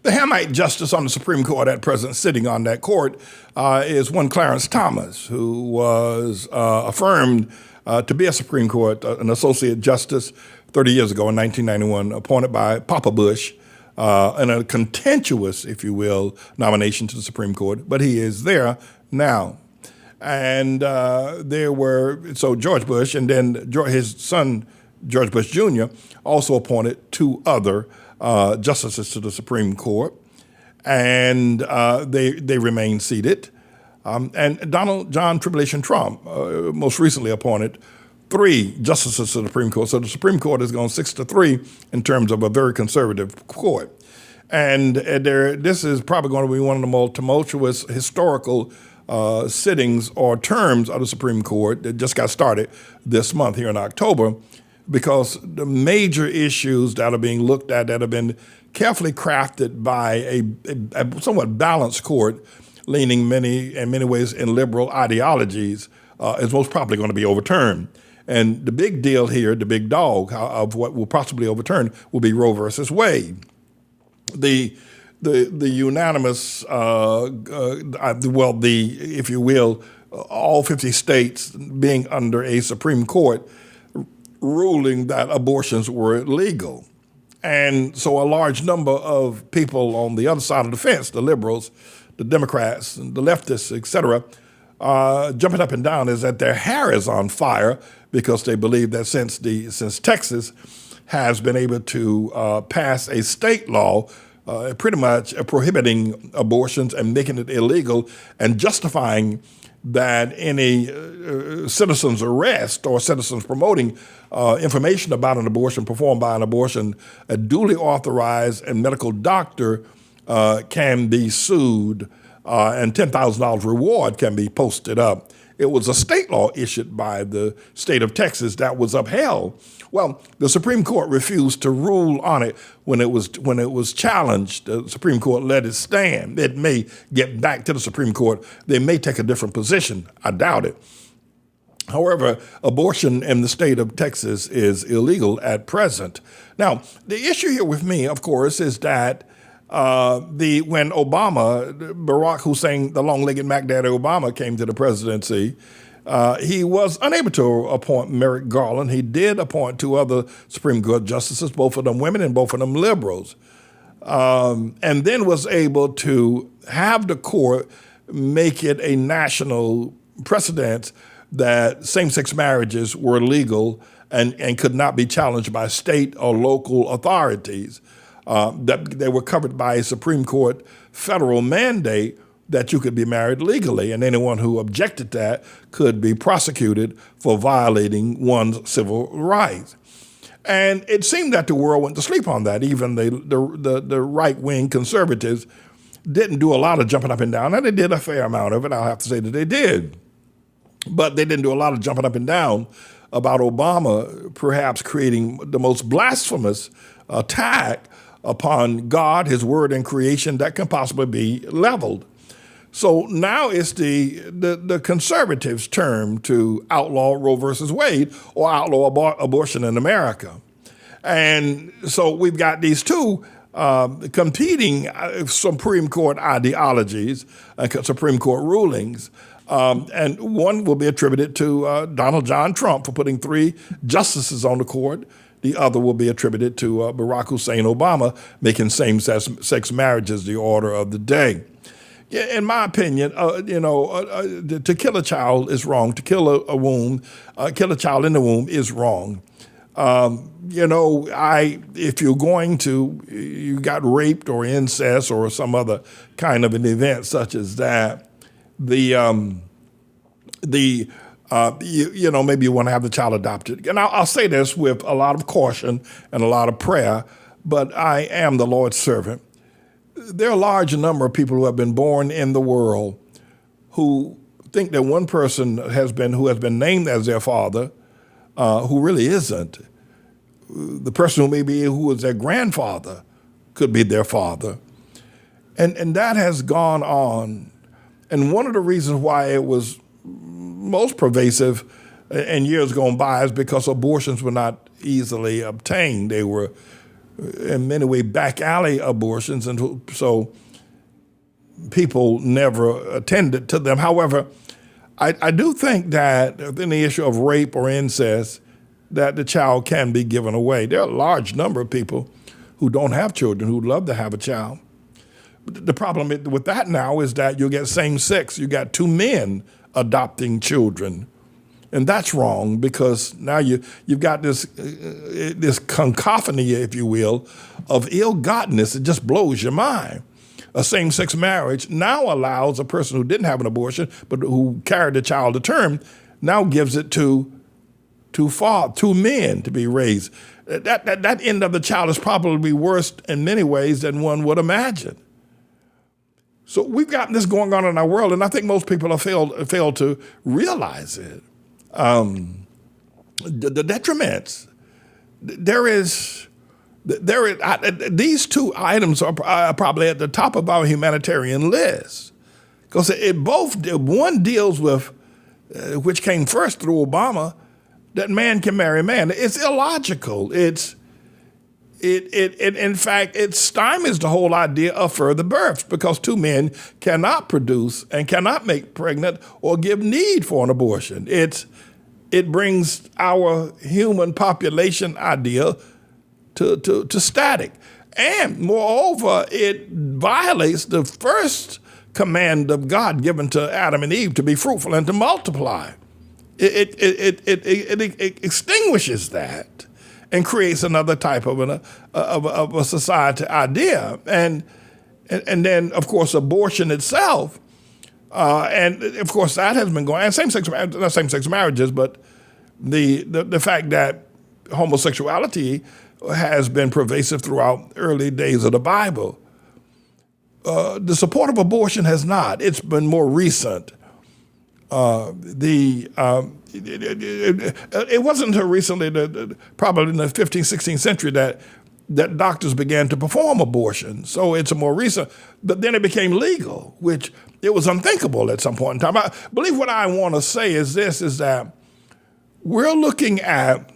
The Hamite justice on the Supreme Court at present sitting on that court is one Clarence Thomas, who was affirmed to be a Supreme Court, an associate justice 30 years ago in 1991, appointed by Papa Bush in a contentious, if you will, nomination to the Supreme Court, but he is there now. And George Bush and then his son, George Bush Jr., also appointed two other justices to the Supreme Court, and they remain seated. And Donald John Tribulation Trump most recently appointed three justices to the Supreme Court. So the Supreme Court has gone 6-3 in terms of a very conservative court. And this is probably going to be one of the more tumultuous historical sittings or terms of the Supreme Court that just got started this month here in October, because the major issues that are being looked at that have been carefully crafted by a somewhat balanced court leaning in many ways in liberal ideologies is most probably going to be overturned. And the big deal here, the big dog of what will possibly overturn will be Roe versus Wade. The unanimous, if you will, all 50 states being under a Supreme Court ruling that abortions were legal. And so a large number of people on the other side of the fence, the liberals, the Democrats, and the leftists, et cetera, jumping up and down is that their hair is on fire because they believe that since Texas has been able to pass a state law pretty much prohibiting abortions and making it illegal and justifying that any citizen's arrest or citizens promoting information about an abortion performed by a duly authorized and medical doctor can be sued and $10,000 reward can be posted up. It was a state law issued by the state of Texas that was upheld. Well, the Supreme Court refused to rule on it when it was challenged. The Supreme Court let it stand. It may get back to the Supreme Court. They may take a different position. I doubt it. However, abortion in the state of Texas is illegal at present. Now, the issue here with me, of course, is that when Barack Hussein, the long-legged Mac Daddy Obama, came to the presidency, he was unable to appoint Merrick Garland. He did appoint two other Supreme Court justices, both of them women and both of them liberals, and then was able to have the court make it a national precedent that same-sex marriages were legal and could not be challenged by state or local authorities, that they were covered by a Supreme Court federal mandate that you could be married legally, and anyone who objected to that could be prosecuted for violating one's civil rights. And it seemed that the world went to sleep on that. Even the right-wing conservatives didn't do a lot of jumping up and down, and they did a fair amount of it. I'll have to say that they did. But they didn't do a lot of jumping up and down about Obama perhaps creating the most blasphemous attack upon God, his word, and creation that can possibly be leveled. So now it's the conservatives' turn to outlaw Roe versus Wade or outlaw abortion in America. And so we've got these two competing Supreme Court ideologies, Supreme Court rulings. And one will be attributed to Donald John Trump for putting three justices on the court. The other will be attributed to Barack Hussein Obama making same-sex marriages the order of the day. In my opinion, to kill a child is wrong. To kill kill a child in the womb is wrong. If you're you got raped or incest or some other kind of an event such as that, maybe you want to have the child adopted. And I'll say this with a lot of caution and a lot of prayer, but I am the Lord's servant. There are a large number of people who have been born in the world who think that one person who has been named as their father, who really isn't. The person who was their grandfather could be their father. And that has gone on. And one of the reasons why it was most pervasive in years gone by is because abortions were not easily obtained. They were in many ways, back alley abortions, and so people never attended to them. However, I do think that in the issue of rape or incest, that the child can be given away. There are a large number of people who don't have children who'd love to have a child. The problem with that now is that you get same sex. You got two men adopting children. And that's wrong, because now you've got this cacophony, if you will, of ill-gottenness. It just blows your mind. A same-sex marriage now allows a person who didn't have an abortion but who carried the child to term, now gives it to two men to be raised. That end of the child is probably worse in many ways than one would imagine. So we've got this going on in our world, and I think most people have failed to realize it. The detriments. These two items are probably at the top of our humanitarian list, because one deals with, which came first through Obama, that man can marry man. It's illogical. In fact, it stymies the whole idea of further births, because two men cannot produce and cannot make pregnant or give need for an abortion. It brings our human population idea to static. And moreover, it violates the first command of God given to Adam and Eve to be fruitful and to multiply. It extinguishes that and creates another type of a society idea. And then, of course, abortion itself, and of course that has been going, and not same-sex marriages, but the fact that homosexuality has been pervasive throughout early days of the Bible. The support of abortion has not. It's been more recent. It wasn't until recently, probably in the 15th, 16th century, that doctors began to perform abortion. So it's a more recent, but then it became legal, which it was unthinkable at some point in time. I believe what I want to say is this, is that we're looking at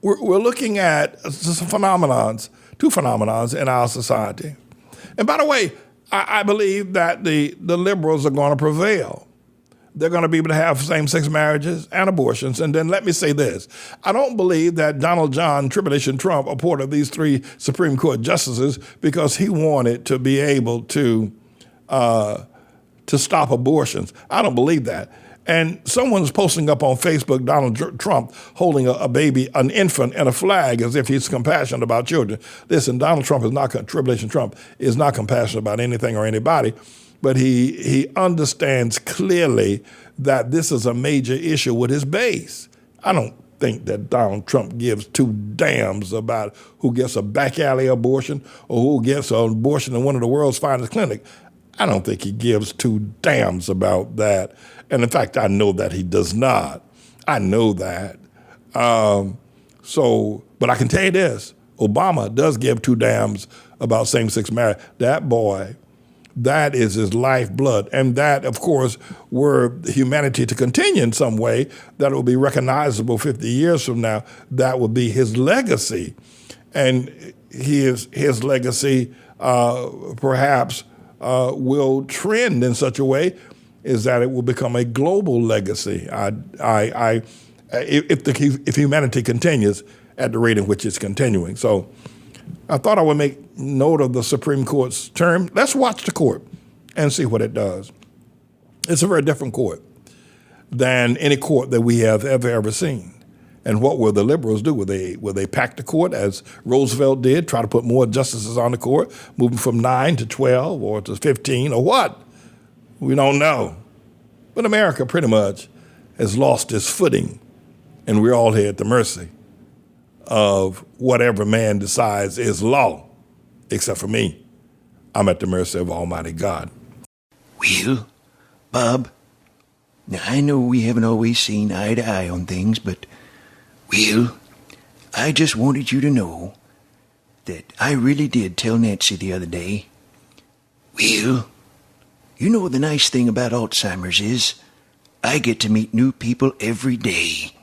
some two phenomenons in our society. And by the way, I believe that the liberals are going to prevail. They're going to be able to have same-sex marriages and abortions. And then let me say this. I don't believe that Donald John Tribulation Trump appointed these three Supreme Court justices because he wanted to be able to stop abortions. I don't believe that. And someone's posting up on Facebook Donald Trump holding a baby, an infant, and a flag as if he's compassionate about children. Listen, Donald Trump is not, Tribulation Trump is not compassionate about anything or anybody, but he understands clearly that this is a major issue with his base. I don't think that Donald Trump gives two damns about who gets a back alley abortion or who gets an abortion in one of the world's finest clinics. I don't think he gives two damns about that. And in fact, I know that he does not. I know that. But I can tell you this, Obama does give two damns about same-sex marriage. That boy, that is his lifeblood. And that, of course, were humanity to continue in some way, that will be recognizable 50 years from now, that will be his legacy. And his legacy perhaps will trend in such a way is that it will become a global legacy. If humanity continues at the rate in which it's continuing. So I thought I would make note of the Supreme Court's term. Let's watch the court and see what it does. It's a very different court than any court that we have ever seen. And what will the liberals do? Will they pack the court as Roosevelt did, try to put more justices on the court, moving from 9 to 12 or to 15 or what? We don't know. But America pretty much has lost its footing, and we're all here at the mercy of whatever man decides is law, except for me. I'm at the mercy of Almighty God. Well, Bob, now I know we haven't always seen eye to eye on things, but, well, I just wanted you to know that I really did tell Nancy the other day, well, you know the nice thing about Alzheimer's is I get to meet new people every day.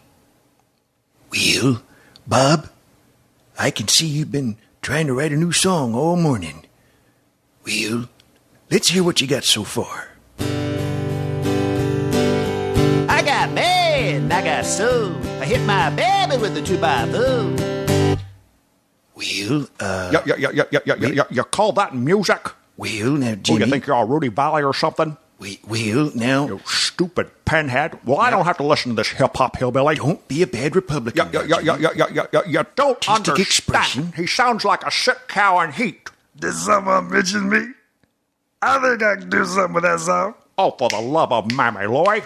Well, Bob, I can see you've been trying to write a new song all morning. Well, let's hear what you got so far. I got mad and I got so. I hit my baby with a 2x4. Well, You call that music? well, now, Who, Jimmy. you think you're Rudy Valley or something? Well, now, You stupid pinhead. Well, I don't have to listen to this hip-hop hillbilly. don't be a bad Republican. You don't Artistic understand. expression. He sounds like a sick cow in heat. Did someone mention me? I think I can do something with that song. Oh, for the love of Mammy Lloyd.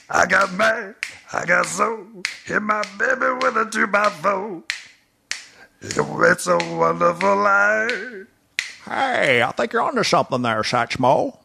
I got mad, I got so, hit my baby with a 2x4. It's a wonderful life. Hey, I think you're onto something there, Satchmo.